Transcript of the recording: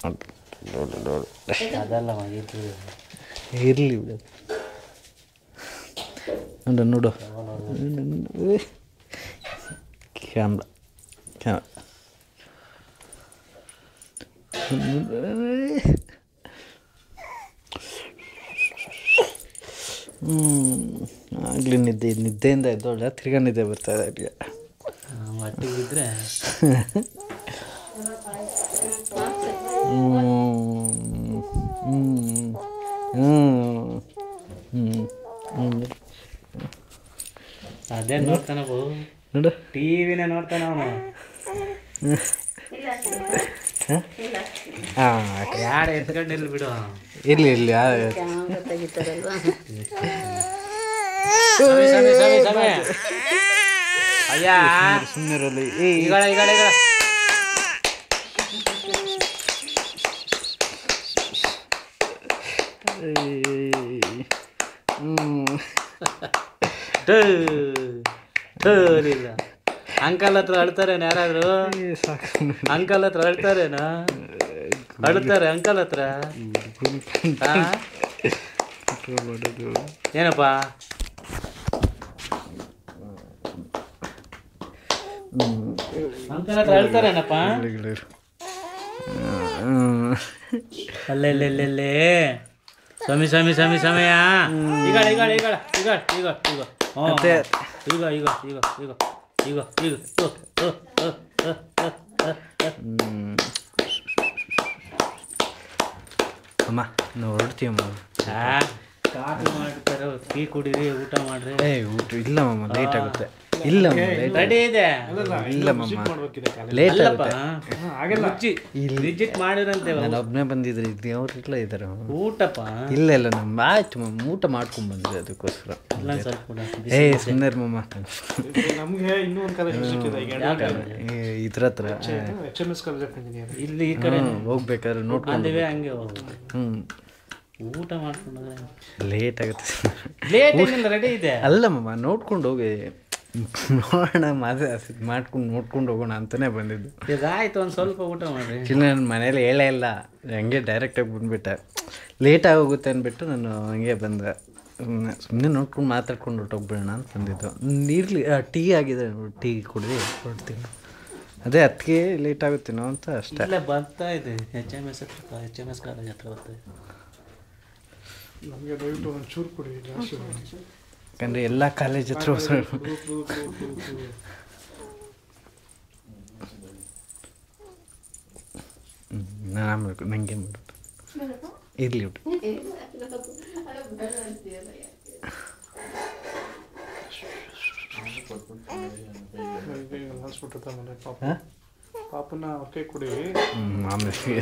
ನೋಡು ನೋಡು ಅದಲ್ಲ ಇರಲಿ ಬಿಡು ನೋಡು ನೋಡು ಕ್ಯಾಮ್ರಾ ಕ್ಯಾಮ್ರಾ ಆಗಲಿ ನಿದ್ದೆಯಿಂದ ಎದ್ದೊಳ್ಳೆ ತಿರ್ಗಾ ನಿದ್ದೆ ಬರ್ತಾಯಿದೆ ಅಲ್ಲಿಗೆ ಒಟ್ಟಿಗಿದ್ರೆ ಅದೇ ನೋಡ್ತಾನ ನೋಡು ಟಿವಿನೇ ನೋಡ್ತಾನ ಅವನು ಯಾರು ಎತ್ಕೊಂಡಿರ್ಲಿ ಬಿಡು ಇರಲಿ ಇರಲಿ ಅಯ್ಯ ಸುಮ್ಮನಿರಲಿ ಈಗ ಅಂಕಲ್ ಹತ್ರ ಅಳ್ತಾರೇನ ಯಾರಾದ್ರು ಅಂಕಲ್ ಹತ್ರ ಅಳ್ತಾರೇನ ಅಳ್ತಾರೆ ಅಂಕಲ್ ಹತ್ರ ಏನಪ್ಪಾ ಅಂಕಲ್ ಹತ್ರ ಅಳ್ತಾರೇನಪ್ಪ ಅಲ್ಲೆಲ್ಲೆಲ್ಲೆಲ್ಲೇ ಸಮಯ ಸಮಯ ಈಗ ಈಗ ಈಗ ಈಗ ಈಗ ಈಗ ಈಗ ಈಗ ಈಗ ಈಗ ಈಗ ಅಮ್ಮ ನಾವು ಹೊರಡ್ತೀವಮ್ಮ ಕಾಫಿ ಮಾಡ್ತಾರೆ ಟೀ ಕುಡೀರಿ ಊಟ ಮಾಡ್ರಿ ಊಟ ಇಲ್ಲ ಮಮ್ಮ ಲೇಟ್ ಆಗುತ್ತೆ ಇಲ್ಲ ರೆಡಿ ಇದೆ ಇಲ್ಲ ಮಮ್ಮ ಲೇಟ್ ಆಗುತ್ತೆ ವಿಸಿಟ್ ಮಾಡಿರಂತೆ ನಾನು ಒಬ್ಬನೇ ಬಂದಿದ್ರೆ ಅವ್ರೆಲ್ಲ ಇದ್ದಾರೆ ಊಟಪ್ಪ ಇಲ್ಲ ಇಲ್ಲ ನಮ್ಮ ಆಯ್ತು ಮಮ್ಮ ಊಟ ಮಾಡ್ಕೊಂಡು ಬಂದಿದೆ ಅದಕ್ಕೋಸ್ಕರ ಸುಮ್ಮನೆ ಮಮ್ಮ ನಮಗೆ ಇನ್ನೂ ಒಂದು ಇದ್ರ ಹತ್ರ ಇಲ್ಲಿ ಈ ಕಡೆ ಹೋಗ್ಬೇಕಾದ್ರೆ ನೋಡ್ಕೊಂಡಿವೆ ಹಂಗೆ ಊಟ ಮಾಡ್ಕೊಂಡ್ರೆ ಲೇಟ್ ಆಗುತ್ತೆ ಲೇಟ್ ಏನಿಲ್ಲ ರೆಡಿ ಇದೆ ಅಲ್ಲ ಮಮ್ಮ ನೋಡ್ಕೊಂಡು ಹೋಗಿ ನೋಡೋಣ ಮಾಡ್ಕೊಂಡು ನೋಡ್ಕೊಂಡು ಹೋಗೋಣ ಅಂತಲೇ ಬಂದಿದ್ದು ಇದಾಯ್ತು ಒಂದು ಸ್ವಲ್ಪ ಊಟ ಮಾಡಿರಿ ಇಲ್ಲ ನನ್ನ ಮನೇಲಿ ಹೇಳೇ ಇಲ್ಲ ಹಂಗೆ ಡೈರೆಕ್ಟಾಗಿ ಬಂದುಬಿಟ್ಟೆ ಲೇಟ್ ಆಗೋಗುತ್ತೆ ಅಂದ್ಬಿಟ್ಟು ನಾನು ಹಂಗೆ ಬಂದೆ ಸುಮ್ಮನೆ ನೋಡ್ಕೊಂಡು ಮಾತಾಡ್ಕೊಂಡು ಹೊರಟೋಗ್ಬಿಡೋಣ ಅಂತ ಬಂದಿದ್ದು ನೀರ್ಲಿ ಟೀ ಆಗಿದೆ ಟೀ ಕುಡಿದು ಹೊರಡ್ತೀನಿ ಅದೇ ಅದಕ್ಕೆ ಲೇಟ್ ಆಗುತ್ತೇನೋ ಅಂತ ಅಷ್ಟೇ ಇಲ್ಲ ಬರ್ತಾ ಇದೆ HMS ಕಾಲೇಜ್ ಹತ್ರ ಬರ್ತಾ ಇದೆ ನಮಗೆ ದಯವಿಟ್ಟು ಒಂದು ಚೂರು ಕೊಡಿ ಜಾಸ್ತಿ ಯಾಕಂದರೆ ಎಲ್ಲ ಕಾಲೇಜ್ ಹತ್ರ ನಾನು ಆಮೇಲೆ ನನಗೆ ಮಾಡೋದು ಇರಲಿ ಬಿಟ್ಟು ಪಾಪನ ಕೈ ಕೊಡಿ ಆಮೇಲೆ